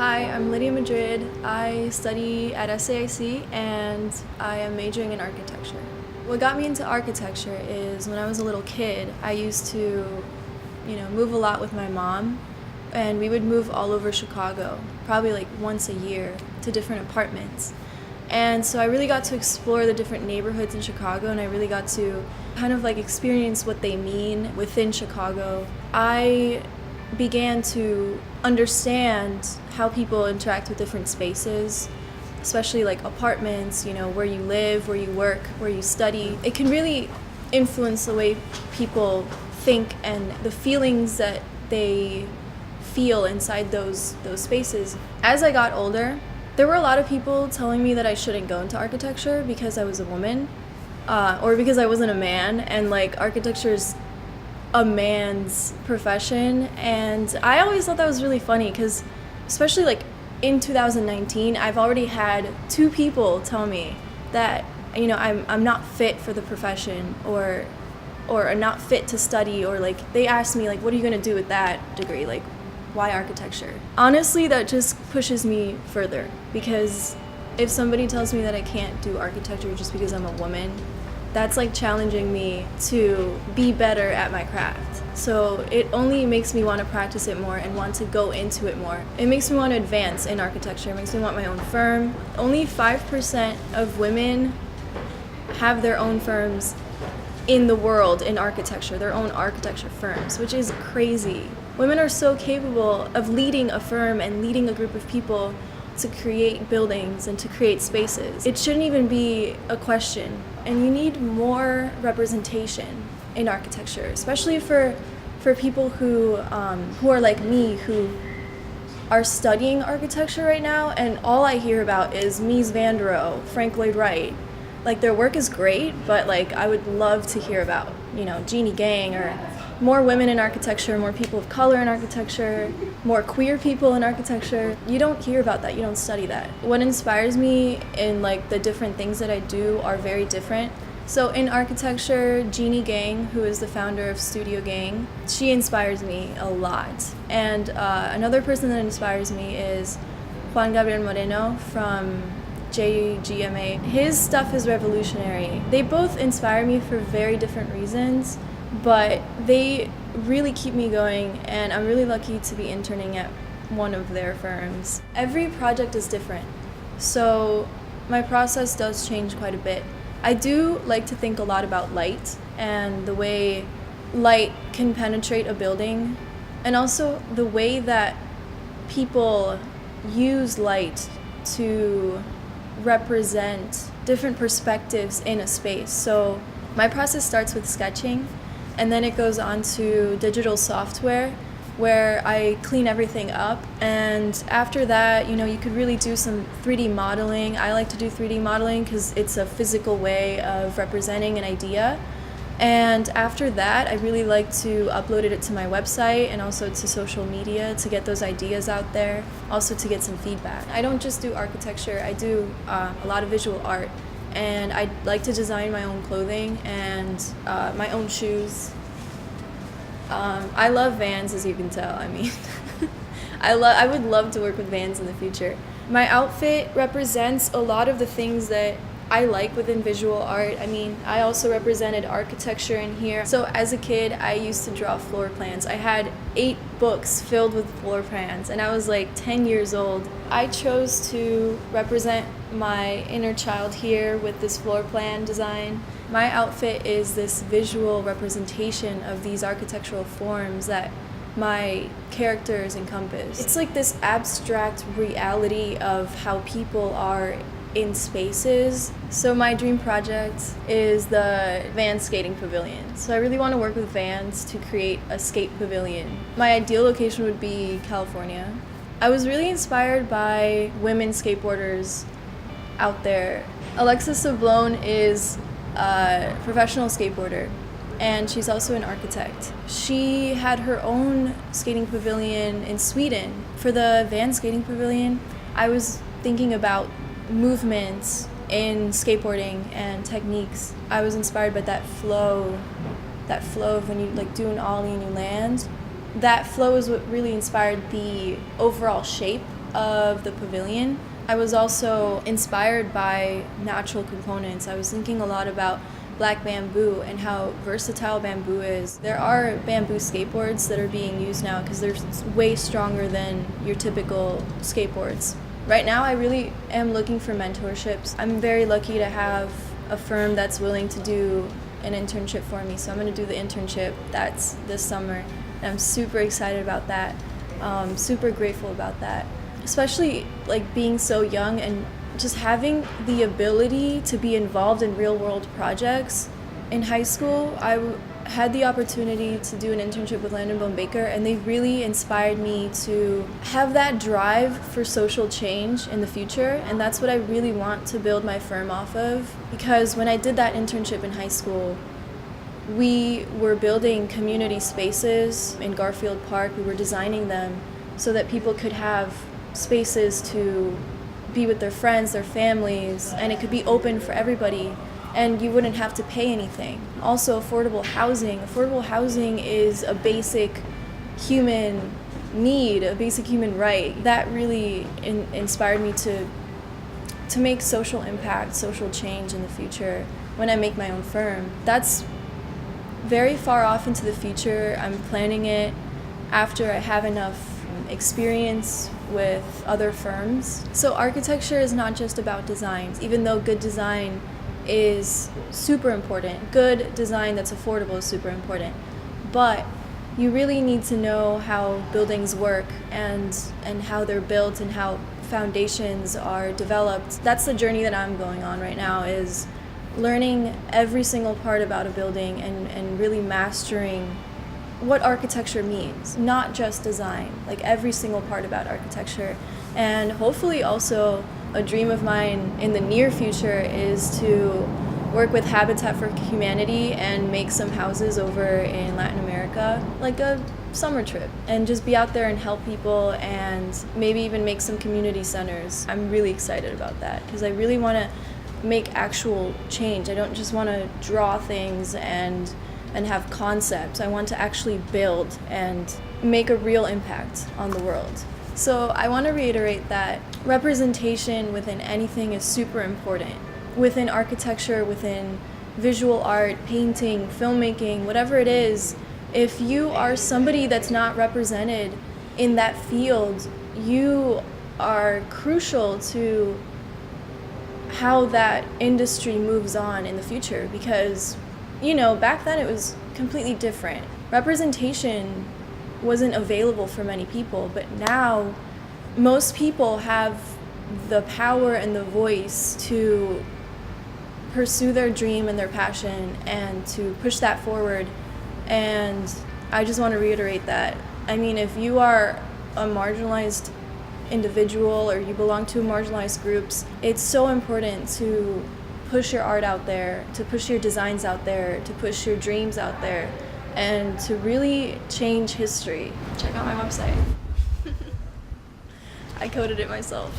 Hi, I'm Lidia Madrid. I study at SAIC and I am majoring in architecture. What got me into architecture is when I was a little kid, I used to, move a lot with my mom, and we would move all over Chicago, probably like once a year, to different apartments. And so I really got to explore the different neighborhoods in Chicago, and I really got to kind of like experience what they mean within Chicago. I began to understand how people interact with different spaces, especially like apartments, where you live, where you work, where you study. It can really influence the way people think and the feelings that they feel inside those spaces. As I got older, there were a lot of people telling me that I shouldn't go into architecture because I was a woman, or because I wasn't a man, and like architecture's a man's profession. And I always thought that was really funny because especially like in 2019, I've already had 2 people tell me that I'm not fit for the profession, or not fit to study, or like they asked me like, what are you going to do with that degree, like why architecture? Honestly, that just pushes me further, because if somebody tells me that I can't do architecture just because I'm a woman, that's like challenging me to be better at my craft. So it only makes me want to practice it more and want to go into it more. It makes me want to advance in architecture. It makes me want my own firm. Only 5% of women have their own firms in the world in architecture, their own architecture firms, which is crazy. Women are so capable of leading a firm and leading a group of people to create buildings and to create spaces. It shouldn't even be a question. And you need more representation in architecture, especially for people who are like me, who are studying architecture right now, and all I hear about is Mies van der Rohe, Frank Lloyd Wright. Like, their work is great, but like I would love to hear about, Jeannie Gang, or more women in architecture, more people of color in architecture, more queer people in architecture. You don't hear about that, you don't study that. What inspires me in like the different things that I do are very different. So in architecture, Jeannie Gang, who is the founder of Studio Gang, she inspires me a lot. And another person that inspires me is Juan Gabriel Moreno from JGMA. His stuff is revolutionary. They both inspire me for very different reasons, but they really keep me going, and I'm really lucky to be interning at one of their firms. Every project is different, so my process does change quite a bit. I do like to think a lot about light and the way light can penetrate a building, and also the way that people use light to represent different perspectives in a space. So my process starts with sketching, and then it goes on to digital software where I clean everything up. And after that, you could really do some 3D modeling. I like to do 3D modeling because it's a physical way of representing an idea. And after that, I really like to upload it to my website and also to social media to get those ideas out there, also to get some feedback. I don't just do architecture, I do a lot of visual art. And I like to design my own clothing and my own shoes. I love Vans, as you can tell. I mean, I would love to work with Vans in the future. My outfit represents a lot of the things that I like within visual art. I mean, I also represented architecture in here. So as a kid, I used to draw floor plans. I had 8 books filled with floor plans, and I was like 10 years old. I chose to represent my inner child here with this floor plan design. My outfit is this visual representation of these architectural forms that my characters encompass. It's like this abstract reality of how people are in spaces. So my dream project is the Vans skating pavilion. So I really want to work with Vans to create a skate pavilion. My ideal location would be California. I was really inspired by women skateboarders out there. Alexis Sablon is a professional skateboarder, and she's also an architect. She had her own skating pavilion in Sweden. For the Vans skating pavilion, I was thinking about movements in skateboarding and techniques. I was inspired by that flow of when you like do an ollie and you land. That flow is what really inspired the overall shape of the pavilion, I was also inspired by natural components. I was thinking a lot about black bamboo and how versatile bamboo is. There are bamboo skateboards that are being used now because they're way stronger than your typical skateboards. Right now, I really am looking for mentorships. I'm very lucky to have a firm that's willing to do an internship for me. So I'm going to do the internship that's this summer. And I'm super excited about that. Super grateful about that. Especially like being so young and just having the ability to be involved in real world projects. In high school, I had the opportunity to do an internship with Landon Bone Baker, and they really inspired me to have that drive for social change in the future, and that's what I really want to build my firm off of. Because when I did that internship in high school, we were building community spaces in Garfield Park. We were designing them so that people could have spaces to be with their friends, their families, and it could be open for everybody, and you wouldn't have to pay anything. Also, affordable housing. Affordable housing is a basic human need, a basic human right. That really inspired me to make social impact, social change in the future when I make my own firm. That's very far off into the future. I'm planning it after I have enough experience with other firms. So architecture is not just about designs, even though good design is super important. Good design that's affordable is super important. But you really need to know how buildings work and how they're built and how foundations are developed. That's the journey that I'm going on right now, is learning every single part about a building and really mastering what architecture means, not just design, like every single part about architecture. And hopefully also a dream of mine in the near future is to work with Habitat for Humanity and make some houses over in Latin America, like a summer trip, and just be out there and help people and maybe even make some community centers. I'm really excited about that because I really want to make actual change. I don't just want to draw things and have concepts. I want to actually build and make a real impact on the world. So I want to reiterate that representation within anything is super important. Within architecture, within visual art, painting, filmmaking, whatever it is, if you are somebody that's not represented in that field, you are crucial to how that industry moves on in the future. Because back then it was completely different. Representation wasn't available for many people, but now most people have the power and the voice to pursue their dream and their passion and to push that forward. And I just want to reiterate that. I mean, if you are a marginalized individual or you belong to marginalized groups, it's so important to push your art out there, to push your designs out there, to push your dreams out there, and to really change history. Check out my website. I coded it myself.